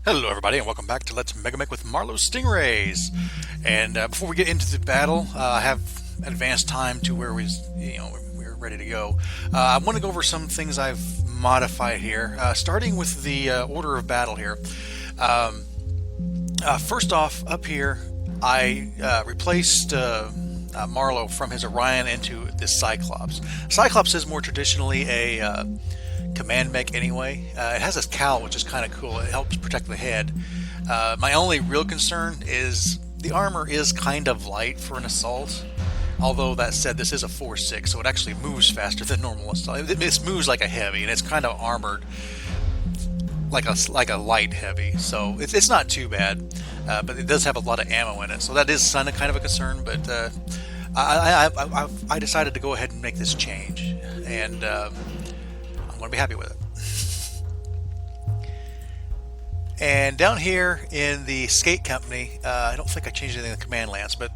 Hello everybody and welcome back to Let's Megamek with Marlow Stingrays. And before we get into the battle, I have advanced time to where we're ready to go. I want to go over some things I've modified here, starting with the order of battle here. First off, up here, I replaced Marlow from his Orion into this Cyclops. Cyclops is more traditionally a command mech anyway. It has this cowl, which is kind of cool. It helps protect the head. My only real concern is the armor is kind of light for an assault. Although that said, this is a 4/6, so it actually moves faster than normal assault. It moves like a heavy, and it's kind of armored like a light heavy. So it's not too bad, but it does have a lot of ammo in it. So that is kind of a concern. But I decided to go ahead and make this change, and I'm going to be happy with it. And down here in the skate company, I don't think I changed anything in the command lance, but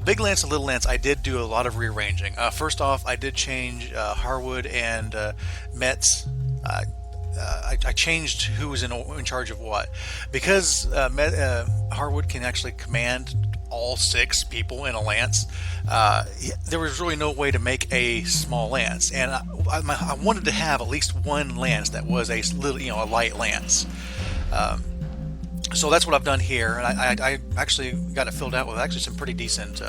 big lance and little lance, I did do a lot of rearranging. First off, I did change Harwood and Mets. I changed who was in charge of what, because Harwood can actually command all 6 people in a lance. There was really no way to make a small lance, and I wanted to have at least one lance that was a little, a light lance. So that's what I've done here, and I actually got it filled out with actually some pretty decent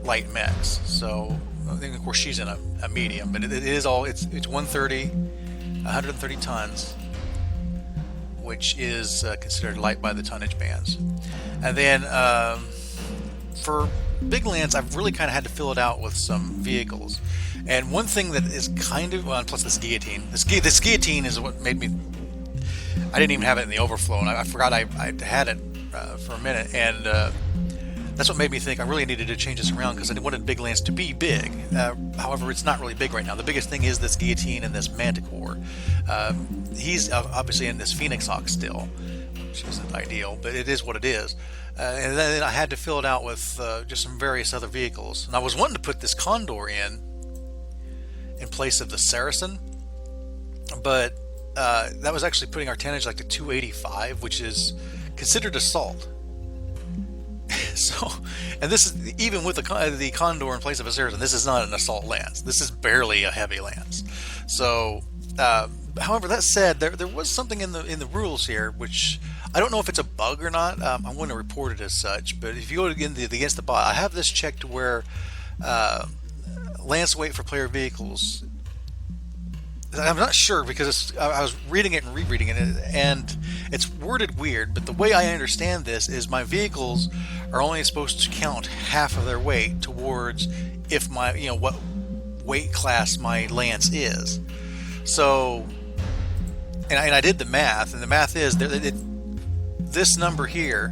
light mechs. So I think, of course, she's in a medium, but it is all it's 130 tons, which is considered light by the tonnage bands. And then for big lance, I've really kind of had to fill it out with some vehicles. And one thing that is kind of, well, plus this guillotine. This guillotine is what made me, I didn't even have it in the overflow, and I forgot I had it for a minute, and that's what made me think I really needed to change this around, because I wanted Big Lance to be big. However, it's not really big right now. The biggest thing is this guillotine and this manticore. He's obviously in this Phoenix Hawk still, which isn't ideal, but it is what it is. And then I had to fill it out with just some various other vehicles. And I was wanting to put this Condor in place of the Saracen, but that was actually putting our tonnage like to 285, which is considered assault. So, and this is even with the Condor in place of a Saracen. This is not an assault lance. This is barely a heavy lance. So, however, that said, there was something in the rules here which I don't know if it's a bug or not. I'm going to report it as such. But if you go against the bot, I have this checked where lance weight for player vehicles. I'm not sure, because I was reading it and rereading it, and it's worded weird, but the way I understand this is my vehicles are only supposed to count half of their weight towards if my, what weight class my lance is. So, and I did the math, and the math is this number here,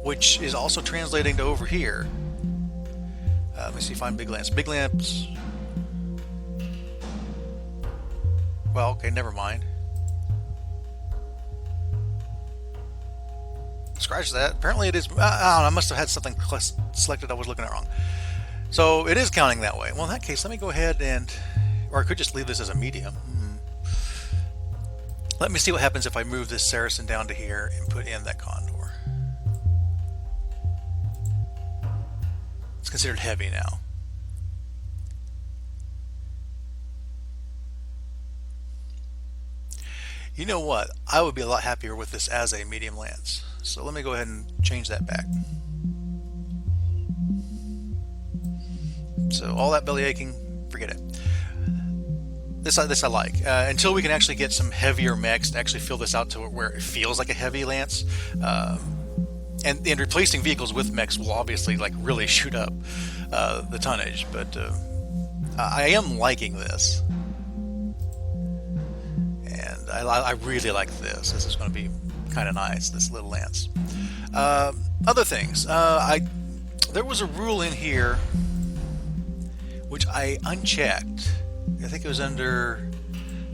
which is also translating to over here. Let me see if I'm Big Lance. Big Lance. Well, okay, never mind. Scratch that. Apparently it is. I don't know, I must have had something selected. I was looking at it wrong. So it is counting that way. Well, in that case, let me go ahead or I could just leave this as a medium. Let me see what happens if I move this Saracen down to here and put in that Condor. It's considered heavy now. You know what? I would be a lot happier with this as a medium lance. So let me go ahead and change that back. So all that belly aching, forget it. This I like. Until we can actually get some heavier mechs to actually fill this out to where it feels like a heavy lance. And replacing vehicles with mechs will obviously really shoot up the tonnage. But I am liking this. I really like this. This is going to be kind of nice, this little lance. Other things. There was a rule in here which I unchecked. I think it was under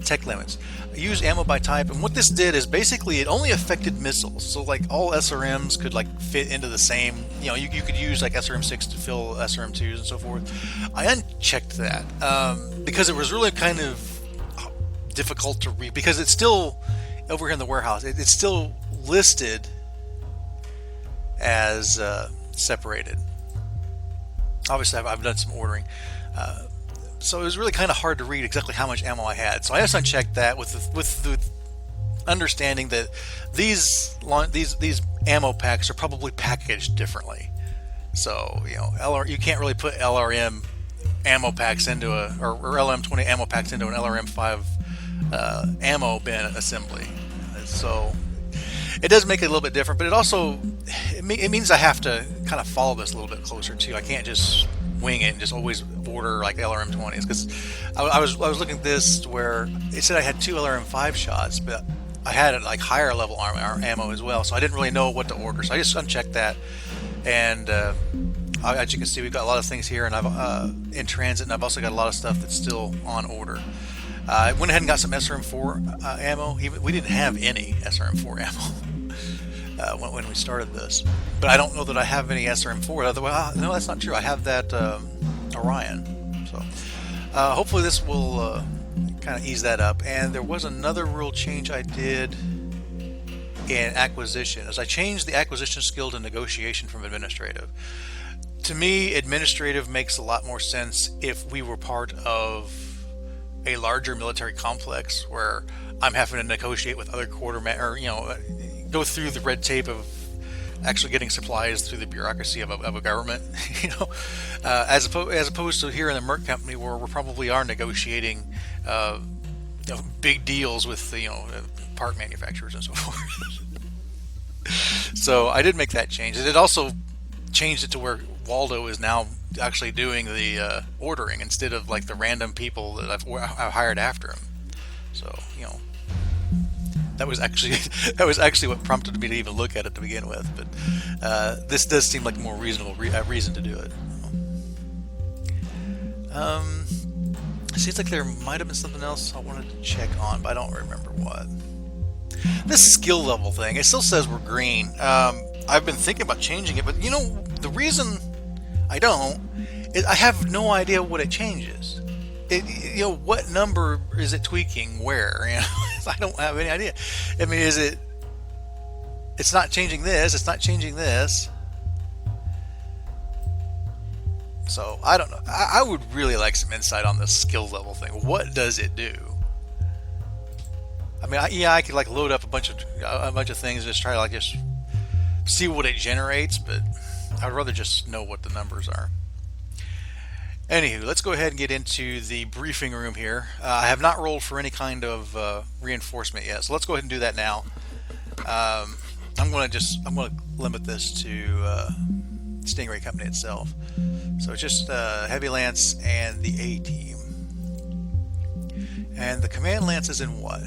tech limits. I used ammo by type, and what this did is basically it only affected missiles. So all SRMs could fit into the same, you could use SRM6 to fill SRM2s and so forth. I unchecked that because it was really kind of difficult to read, because it's still over here in the warehouse, it's still listed as separated. Obviously, I've done some ordering, so it was really kind of hard to read exactly how much ammo I had. So I just unchecked that with the understanding that these ammo packs are probably packaged differently. So you can't really put LRM ammo packs into or LRM-20 ammo packs into an LRM-5 ammo bin assembly. So it does make it a little bit different, but it means I have to kind of follow this a little bit closer too. I can't just wing it and just always order like LRM-20s, because I was looking at this where it said I had 2 LRM-5 shots, but I had like higher level ammo as well, so I didn't really know what to order. So I just unchecked that, and as you can see, we've got a lot of things here, and I've in transit, and I've also got a lot of stuff that's still on order. I went ahead and got some SRM-4 ammo. We didn't have any SRM-4 ammo when we started this, but I don't know that I have any SRM-4. Otherwise, no, that's not true. I have that Orion. So hopefully this will kind of ease that up. And there was another rule change I did in acquisition, as I changed the acquisition skill to negotiation from administrative. To me, administrative makes a lot more sense if we were part of a larger military complex where I'm having to negotiate with other quartermen, or go through the red tape of actually getting supplies through the bureaucracy of a government, as opposed to here in the Merc company, where we probably are negotiating big deals with the part manufacturers and so forth. So I did make that change. It also changed it to where Waldo is now actually doing the ordering instead of like the random people that I've hired after him. So that was actually what prompted me to even look at it to begin with. But this does seem like a more reasonable reason to do it. It seems like there might have been something else I wanted to check on, but I don't remember what. This skill level thing, it still says we're green. I've been thinking about changing it, but the reason I don't is I have no idea what it changes. What number is it tweaking where? I don't have any idea. I mean, it's not changing this, it's not changing this. So I don't know. I would really like some insight on this skill level thing. What does it do? I mean, I could like load up a bunch of things and just try to like just see what it generates, but I'd rather just know what the numbers are. Anywho, let's go ahead and get into the briefing room here. I have not rolled for any kind of reinforcement yet, so let's go ahead and do that now. I'm going to limit this to Stingray Company itself. So it's just Heavy Lance and the A team. And the Command Lance is in what?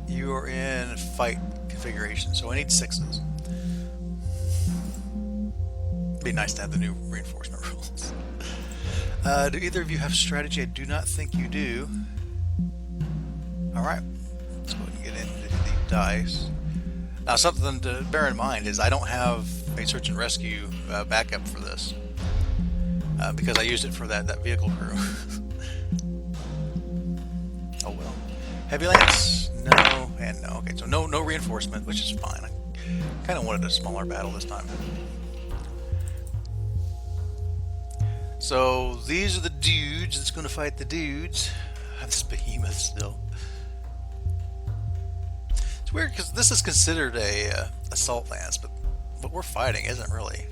You are in fight configuration, so I need 6s. It'd be nice to have the new reinforcement rules. Do either of you have strategy? I do not think you do. Alright, let's go ahead and get into the dice. Now, something to bear in mind is I don't have a search and rescue backup for this because I used it for that vehicle crew. Oh well. Heavy Lance, no, and no. Okay, so no reinforcement, which is fine. I kind of wanted a smaller battle this time. So these are the dudes that's going to fight the dudes. This behemoth still. It's weird because this is considered a assault lance, but what we're fighting isn't really.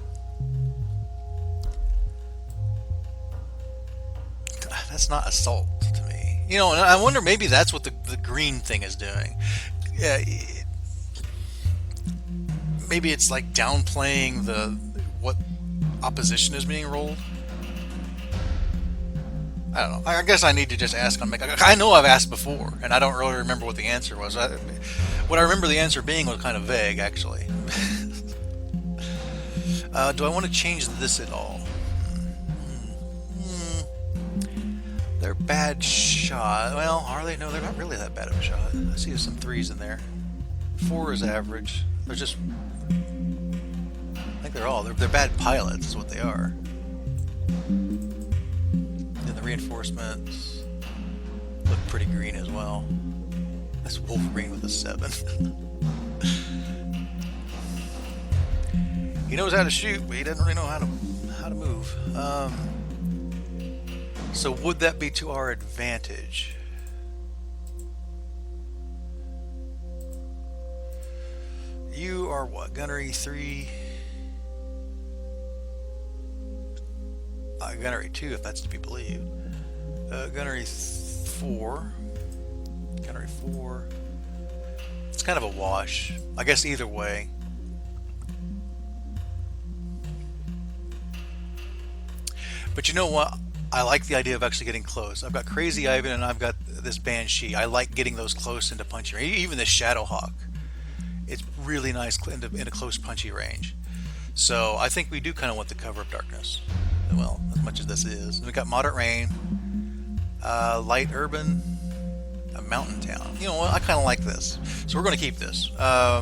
That's not assault to me. And I wonder, maybe that's what the green thing is doing. Maybe it's like downplaying what opposition is being rolled. I don't know. I guess I need to just ask on Mech. I know I've asked before, and I don't really remember what the answer was. What I remember the answer being was kind of vague, actually. Do I want to change this at all? They're bad shot. Well, are they? No, they're not really that bad of a shot. I see some 3s in there. 4 is average. They're just... I think they're bad pilots is what they are. reinforcements look pretty green as well. That's Wolverine with a 7. He knows how to shoot, but he doesn't really know how to move. So would that be to our advantage? You are what? Gunnery 3? Gunnery 2, if that's to be believed. Gunnery 4. Gunnery 4. It's kind of a wash. I guess either way. But you know what? I like the idea of actually getting close. I've got Crazy Ivan and I've got this Banshee. I like getting those close into punchy range. Even this Shadowhawk. It's really nice in a close punchy range. So I think we do kind of want the cover of darkness. Well, as much as this is. We've got Moderate Rain, Light Urban, a Mountain Town. You know what? I kind of like this. So we're going to keep this. I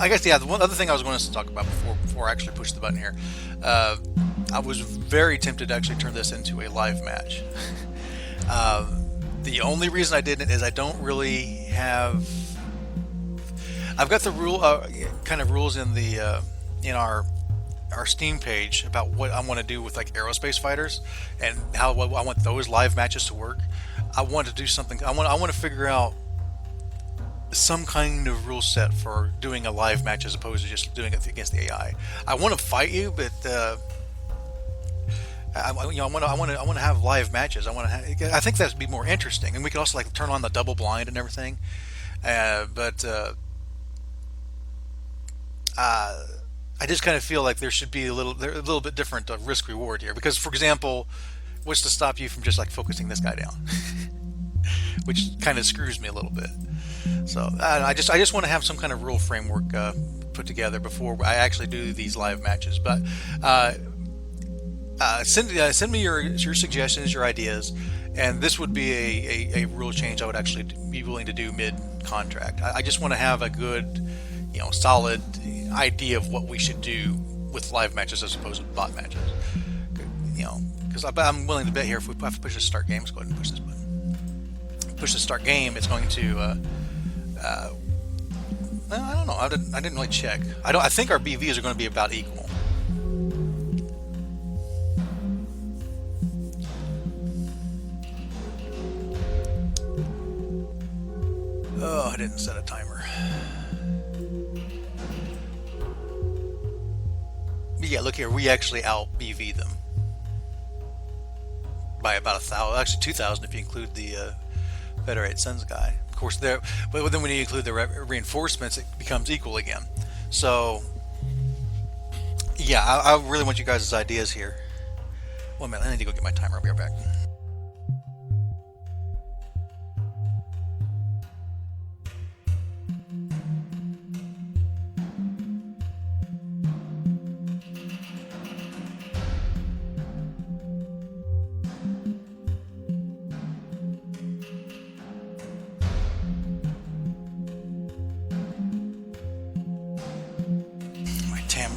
guess, yeah, the one other thing I was going to talk about before I actually push the button here. I was very tempted to actually turn this into a live match. The only reason I didn't is I don't really have... I've got the kind of rules in the in our Steam page about what I want to do with like aerospace fighters and how I want those live matches to work. I want to do something. I want to figure out some kind of rule set for doing a live match as opposed to just doing it against the AI. I want to fight you, but I want to have live matches. I think that would be more interesting, and we could also like turn on the double blind and everything. I just kind of feel like there should be a little bit different risk reward here, because for example, what's to stop you from just like focusing this guy down, which kind of screws me a little bit. So I just want to have some kind of rule framework put together before I actually do these live matches. But send me your suggestions, your ideas, and this would be a rule change I would actually be willing to do mid-contract. I just want to have a good, solid idea of what we should do with live matches as opposed to bot matches. Because I'm willing to bet here if we have to push the start game, let's go ahead and push this button. Push the start game, it's going to. I don't know. I didn't really check. I think our BVs are going to be about equal. Oh, I didn't set a timer. But yeah, look here. We actually out BV them by about 1,000. Actually, 2,000 if you include the Federate Suns guy. Of course, but then when you include the reinforcements, it becomes equal again. So, yeah, I really want you guys' ideas here. One minute, I need to go get my timer. I'll be right back.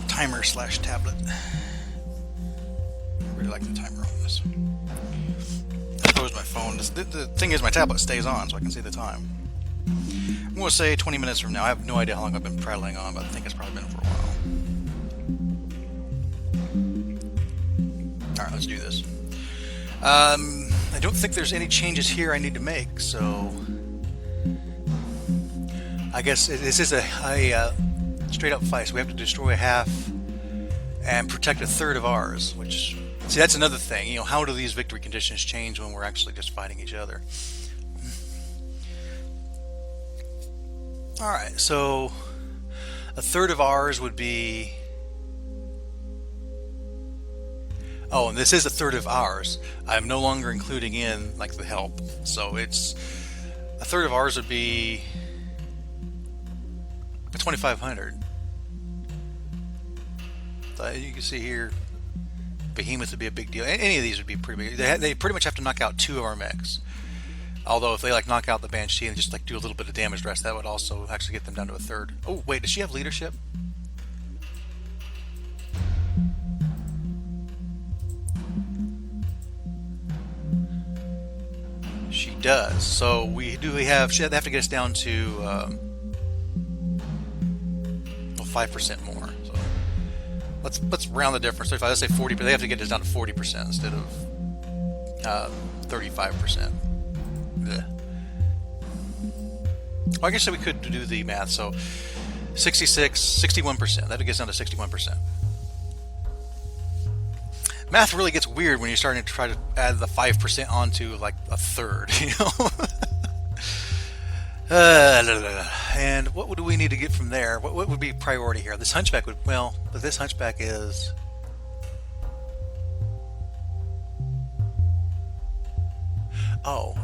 Timer/tablet. I really like the timer on this. I closed my phone. The thing is, my tablet stays on, so I can see the time. I'm going to say 20 minutes from now. I have no idea how long I've been prattling on, but I think it's probably been for a while. Alright, let's do this. I don't think there's any changes here I need to make, so I guess this is a straight up fight, so we have to destroy a half and protect a third of ours, which, see, that's another thing. How do these victory conditions change when we're actually just fighting each other? Alright, so a third of ours would be... Oh, and this is a third of ours. I'm no longer including in, like, the help. So it's... A third of ours would be... 2,500. So you can see here, Behemoth would be a big deal. Any of these would be pretty big. They pretty much have to knock out 2 of our mechs. Although if they like knock out the Banshee and just like do a little bit of damage rest, that would also actually get them down to a third. Oh wait, does she have leadership? does. So we have to get us down to 5% more. So let's round the difference. So if I say 40, but they have to get us down to 40% instead of 35%. Well, I guess we could do the math. So 61%. That gets down to 61%. Math really gets weird when you're starting to try to add the 5% onto like a third, you know. And what do we need to get from there? What would be priority here? This hunchback would, well, but this hunchback is. Oh,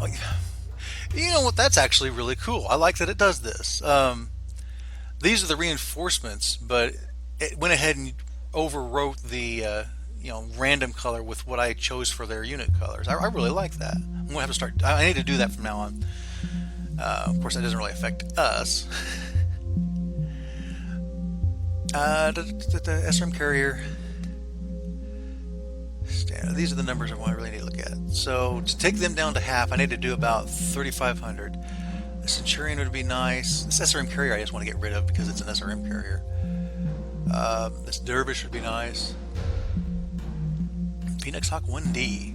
you know what? That's actually really cool. I like that it does this. These are the reinforcements, but it went ahead and overwrote the random color with what I chose for their unit colors. I really like that. I'm gonna have to start. I need to do that from now on. Of course, that doesn't really affect us. The SRM carrier. These are the numbers I really need to look at. So to take them down to half, I need to do about 3,500. The Centurion would be nice. This SRM carrier I just want to get rid of because it's an SRM carrier. This Dervish would be nice. Phoenix Hawk 1D.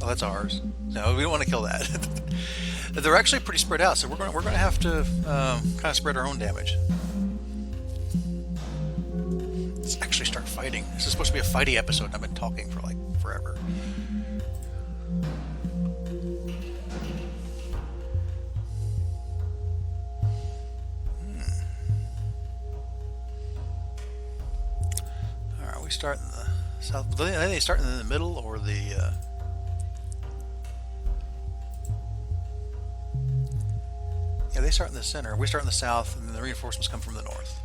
Oh, that's ours. No, we don't want to kill that. They're actually pretty spread out, so we're going to have to kind of spread our own damage. Let's actually start fighting. This is supposed to be a fighty episode, and I've been talking for like forever. All right, we start in the south. Do they start in the middle or the? Yeah, they start in the center. We start in the south, and then the reinforcements come from the north.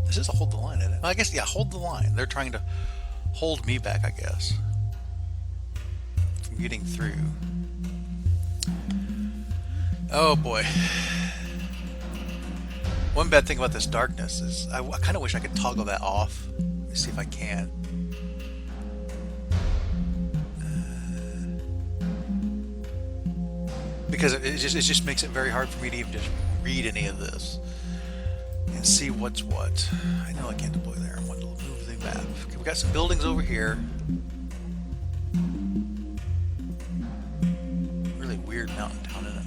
This is a hold the line, isn't it? Well, I guess, yeah, hold the line. They're trying to hold me back, I guess, from getting through. Oh, boy. One bad thing about this darkness is I kind of wish I could toggle that off. Let me see if I can. Because it just makes it very hard for me to even just read any of this and see what's what. I know I can't deploy there. I want to move the map. Okay, we got some buildings over here. Really weird mountain town, isn't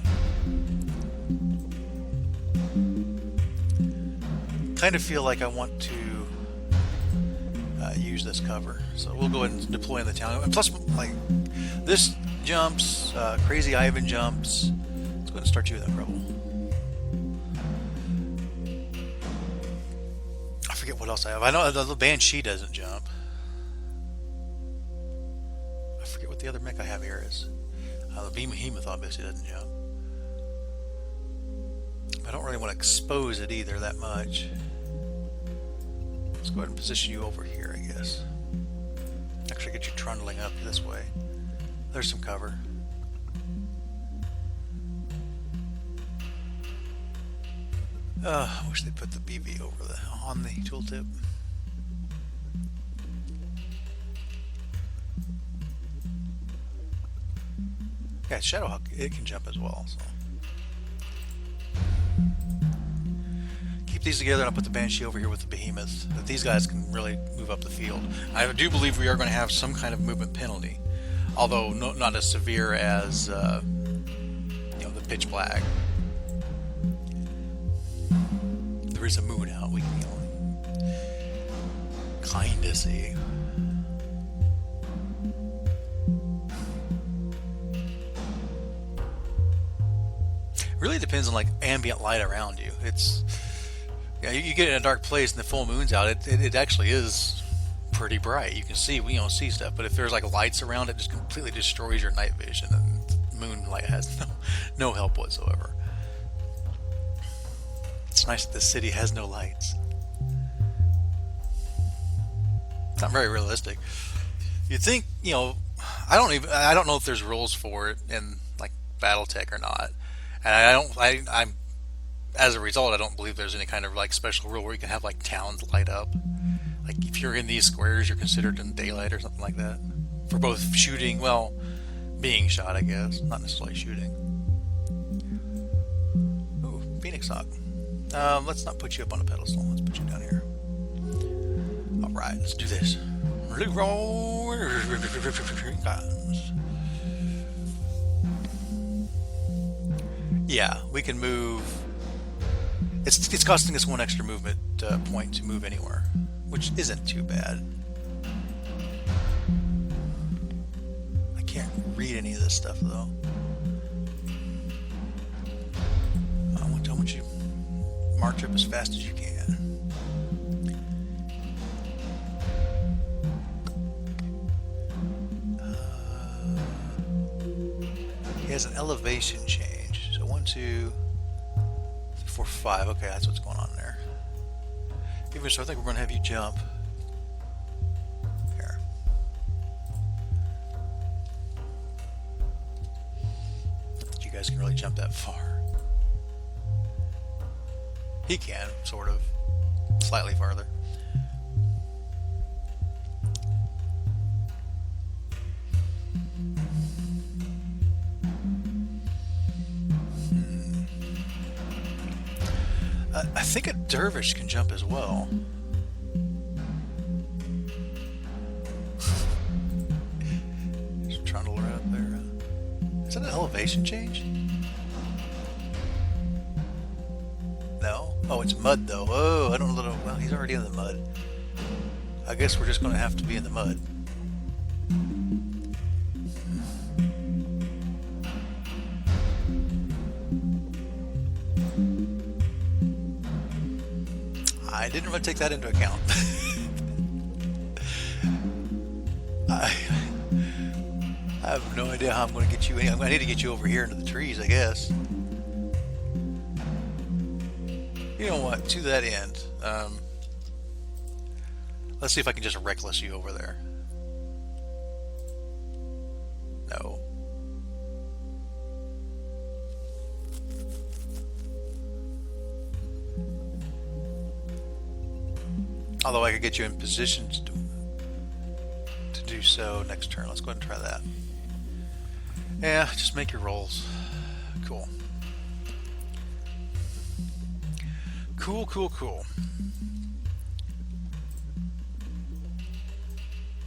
it? Kind of feel like I want to use this cover, so we'll go ahead and deploy in the town. And plus, like this jumps, Crazy Ivan jumps. Let's go ahead and start you with that rebel. I forget what else I have. I know the Banshee doesn't jump. I forget what the other mech I have here is. The Behemoth obviously doesn't jump. I don't really want to expose it either that much. Let's go ahead and position you over here, I guess. Actually get you trundling up this way. There's some cover. I wish they put the BB over on the tooltip. Yeah, Shadowhawk, it can jump as well. So keep these together, and I'll put the Banshee over here with the Behemoth. But these guys can really move up the field. I do believe we are going to have some kind of movement penalty. Although not as severe as the pitch black. There is a moon out. We can kind of see. Really depends on like ambient light around you. It's you get in a dark place and the full moon's out. It actually is pretty bright. You can see, see stuff, but if there's like lights around, it just completely destroys your night vision, and moonlight has no help whatsoever. It's nice that this city has no lights. It's not very realistic. You'd think, I don't know if there's rules for it in like BattleTech or not, and I'm as a result, I don't believe there's any kind of like special rule where you can have like towns light up. Like if you're in these squares, you're considered in daylight or something like that. For both shooting, well, being shot, I guess, not necessarily shooting. Ooh, Phoenix Hawk. Let's not put you up on a pedestal. Let's put you down here. All right, let's do this. Yeah, we can move. It's costing us 1 extra movement point to move anywhere, which isn't too bad. I can't read any of this stuff though. I want you to march up as fast as you can. He has an elevation change. So 1, 2, 3, 4, 5. Okay, that's what's going on there. Even so, I think we're going to have you jump. Here. Not that you guys can really jump that far. He can, sort of. Slightly farther. I think a dervish can jump as well. Just trying to learn up there. Is that an elevation change? No? Oh, it's mud though. Oh, I don't know. Well, he's already in the mud. I guess we're just going to have to be in the mud. I didn't really take that into account. I have no idea how I'm going to get you in. I need to get you over here into the trees, I guess. You know what? To that end, let's see if I can just reckless you over there. No. Although I could get you in position to do so next turn. Let's go ahead and try that. Yeah, just make your rolls. Cool. Cool, cool, cool.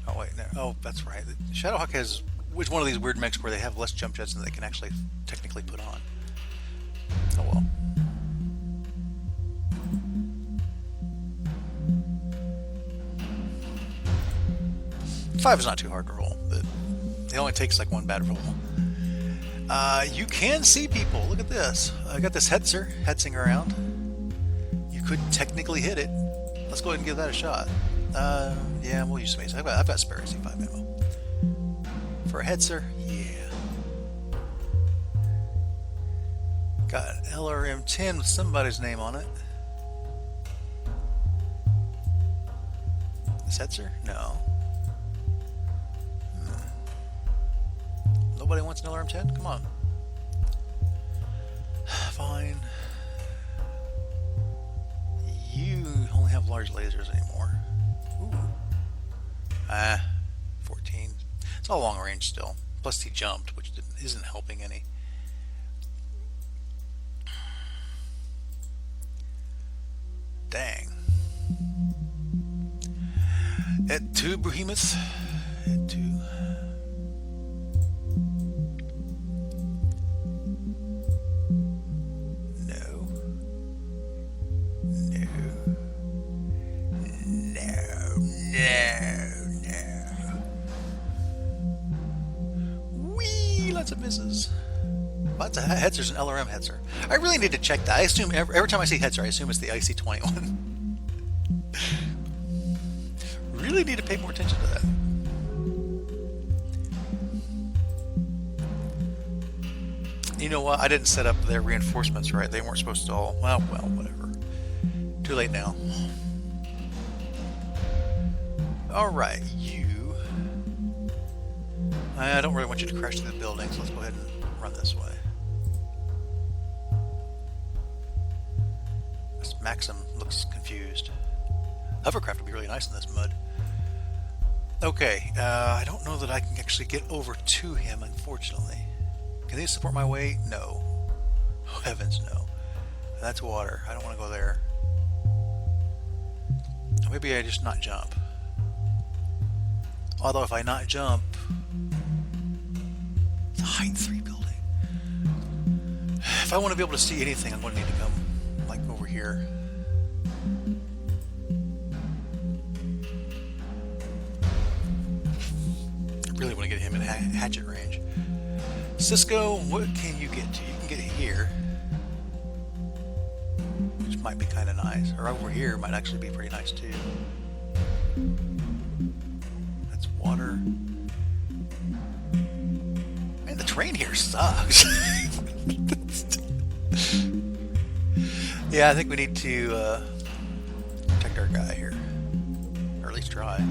Oh, wait. No. Oh, that's right. Shadowhawk has which one of these weird mechs where they have less jump jets than they can actually technically put on. Oh, well. Five is not too hard to roll, but it only takes like one bad roll. You can see people. Look at this. I got this Hetzer hetzing around. You could technically hit it. Let's go ahead and give that a shot. Yeah, we'll use space. I've got spare AC5 ammo. For a Hetzer, yeah. Got an LRM-10 with somebody's name on it. Is Hetzer? No. Nobody wants an LRM-10? Come on. Fine. You only have large lasers anymore. Ooh. 14. It's all long range still. Plus he jumped, which isn't helping any. Dang. At 2, Behemoth. At 2. Lots of misses. Lots of Hetzer's an LRM Hetzer. I really need to check that. I assume every time I see Hetzer, I assume it's the IC-21. Really need to pay more attention to that. You know what? I didn't set up their reinforcements right. They weren't supposed to all... Well, whatever. Too late now. Alright, you... I don't really want you to crash through the building, so let's go ahead and run this way. This Maxim looks confused. Hovercraft would be really nice in this mud. Okay, I don't know that I can actually get over to him, unfortunately. Can they support my weight? No. Oh, heavens, no. That's water. I don't want to go there. Maybe I just not jump. Although if I not jump... It's a height 3 building. If I want to be able to see anything, I'm going to need to come, like, over here. I really want to get him in hatchet range. Cisco, what can you get to? You can get here. Which might be kind of nice. Or over here might actually be pretty nice, too. That's water. Man, the terrain here sucks. Yeah, I think we need to protect our guy here. Or at least try.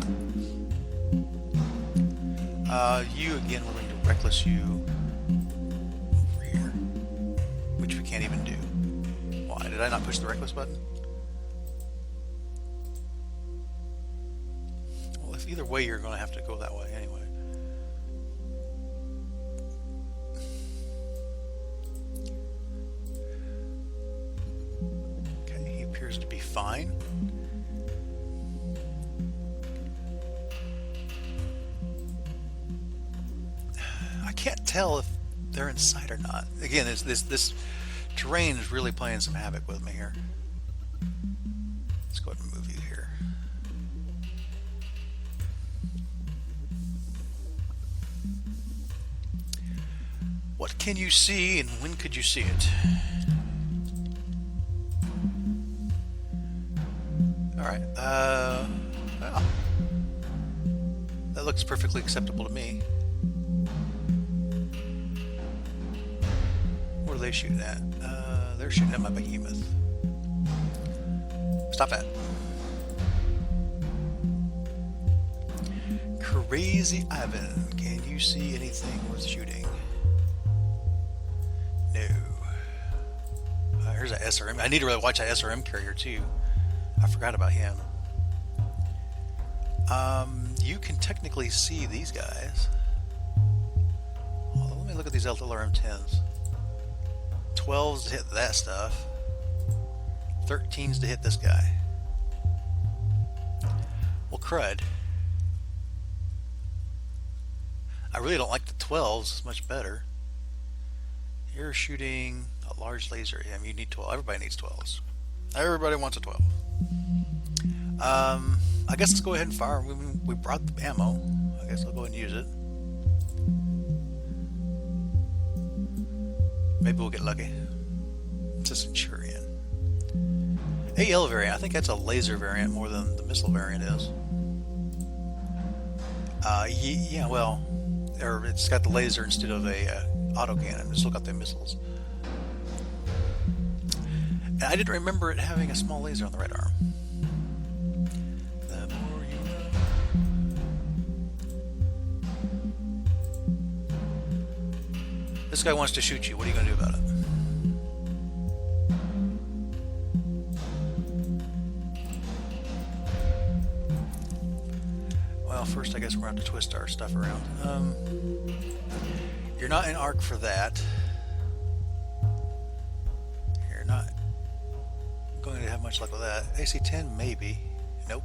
You again, we're going to reckless you over here. Which we can't even do. Why? Did I not push the reckless button? Well, if either way, you're going to have to go that way anyway. Okay, he appears to be fine. I can't tell if they're inside or not. Again, this terrain is really playing some havoc with me here. Let's go ahead and move you here. What can you see and when could you see it? Alright, well, that looks perfectly acceptable to me. What are they shooting at? They're shooting at my behemoth. Stop that. Crazy Ivan, can you see anything worth shooting? No. Here's that SRM. I need to really watch that SRM carrier too. I forgot about him. You can technically see these guys. Let me look at these LRM-10s. 12s to hit that stuff. 13s to hit this guy. Well, crud. I really don't like the 12s. It's much better. You're shooting a large laser. I mean, you need 12. Everybody needs 12s. Everybody wants a 12. I guess let's go ahead and fire. We brought the ammo. I guess I'll go ahead and use it. Maybe we'll get lucky. It's a Centurion. AL variant. I think that's a laser variant more than the missile variant is. Yeah, well, or it's got the laser instead of a autocannon. It's still got the missiles. And I didn't remember it having a small laser on the right arm. The more you know. This guy wants to shoot you. What are you going to do about it? Well, first I guess we're going to have to twist our stuff around. You're not in arc for that. You're not going to have much luck with that. AC-10 maybe. Nope.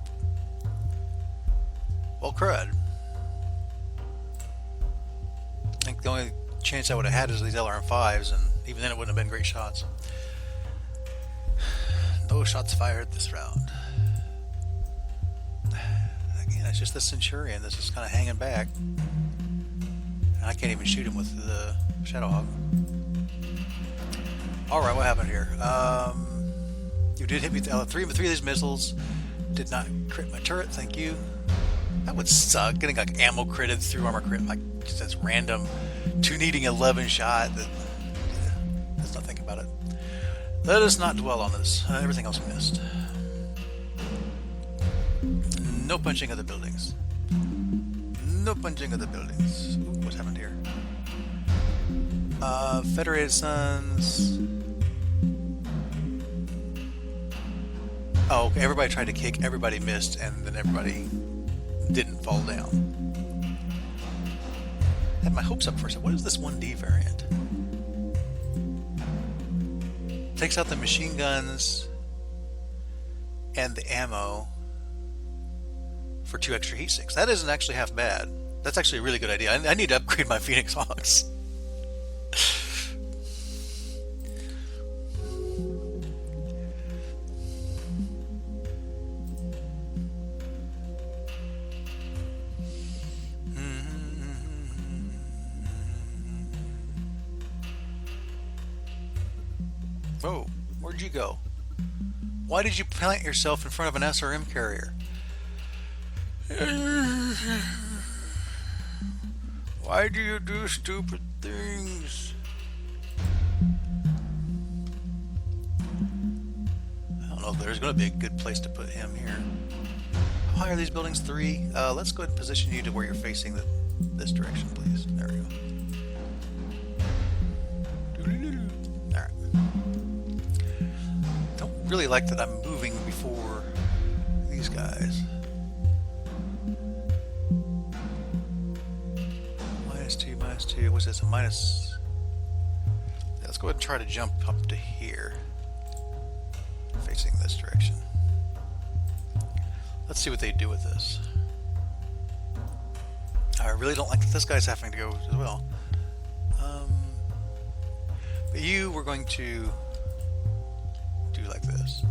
Well, crud. I think the only chance I would have had is these LRM-5s, and even then it wouldn't have been great shots. No shots fired this round. Again, it's just the Centurion. This is kind of hanging back. And I can't even shoot him with the Shadowhawk. Alright, what happened here? You did hit me with three of these missiles. Did not crit my turret, thank you. That would suck. Getting like ammo critted through armor crit, like just that's random. 2 needing 11 shot. Let's not think about it. Let us not dwell on this. Everything else missed. No punching of the buildings. No punching of the buildings. Ooh, what's happened here? Federated Suns. Oh, okay. Everybody tried to kick, everybody missed, and then everybody didn't fall down. I had my hopes up for a second. What is this 1D variant? Takes out the machine guns and the ammo for 2 extra heat sinks. That isn't actually half bad. That's actually a really good idea. I need to upgrade my Phoenix Hawks. Whoa, where'd you go? Why did you plant yourself in front of an SRM carrier? Why do you do stupid things? I don't know if there's going to be a good place to put him here. How high are these buildings? 3? Let's go ahead and position you to where you're facing this direction, please. There we go. Alright. Don't really like that I'm moving before these guys. -2. What's this? A minus. Yeah, let's go ahead and try to jump up to here, facing this direction. Let's see what they do with this. I really don't like that this guy's having to go as well. But you, we're going to do like this.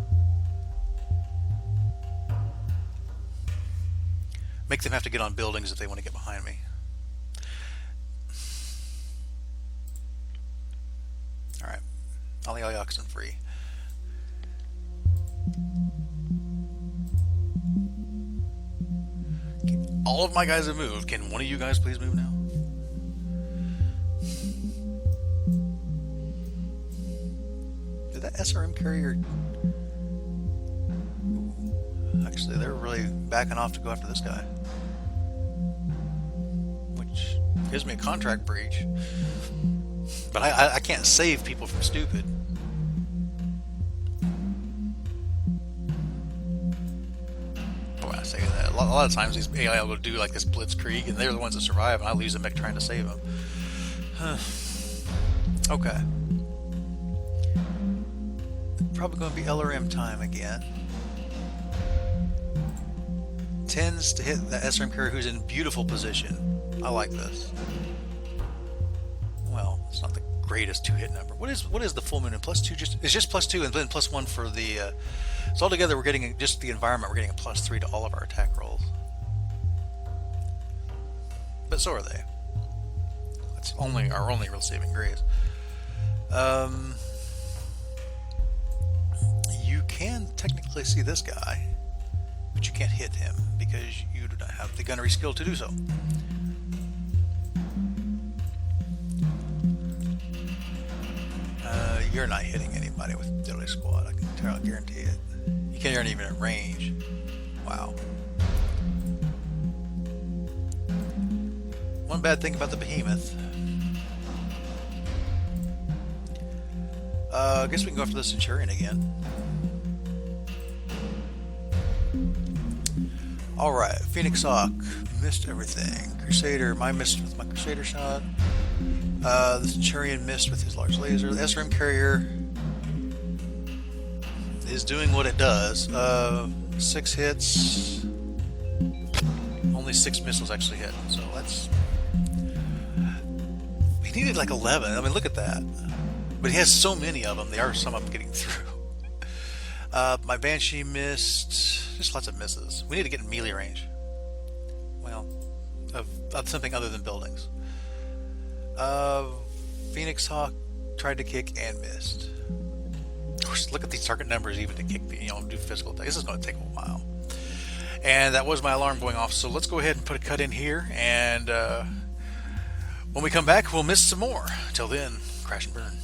Make them have to get on buildings if they want to get behind me. Alright, Ollie oxen free. All of my guys have moved. Can one of you guys please move now? Did that SRM carrier... Ooh, actually, they're really backing off to go after this guy. Which gives me a contract breach. But I can't save people from stupid. Oh, I say that. A lot of times these AI will do like this blitzkrieg, and they're the ones that survive, and I lose the mech trying to save them. Okay. Probably going to be LRM time again. Tends to hit the SRM carrier who's in beautiful position. I like this. Well, it's not the greatest 2-hit number. What is the full moon and +2? It's just +2 and then +1 for the. So altogether, we're getting just the environment. We're getting a +3 to all of our attack rolls. But so are they. That's our only real saving grace. You can technically see this guy, but you can't hit him because you do not have the gunnery skill to do so. You're not hitting anybody with Diddly Squad, I'll guarantee it. You can't even at range. Wow. One bad thing about the behemoth. I guess we can go after the Centurion again. Alright, Phoenix Hawk. Missed everything. Crusader, I missed with my Crusader shot. The Centurion missed with his large laser. The SRM carrier is doing what it does. 6 hits. Only 6 missiles actually hit. So that's... He needed like 11. I mean, look at that. But he has so many of them. They are some of them getting through. My Banshee missed. Just lots of misses. We need to get in melee range. Well, of something other than buildings. Phoenix Hawk tried to kick and missed. Of course, look at these target numbers even to kick, do physical attacks. This is going to take a while. And that was my alarm going off. So let's go ahead and put a cut in here. And when we come back, we'll miss some more. Till then, crash and burn.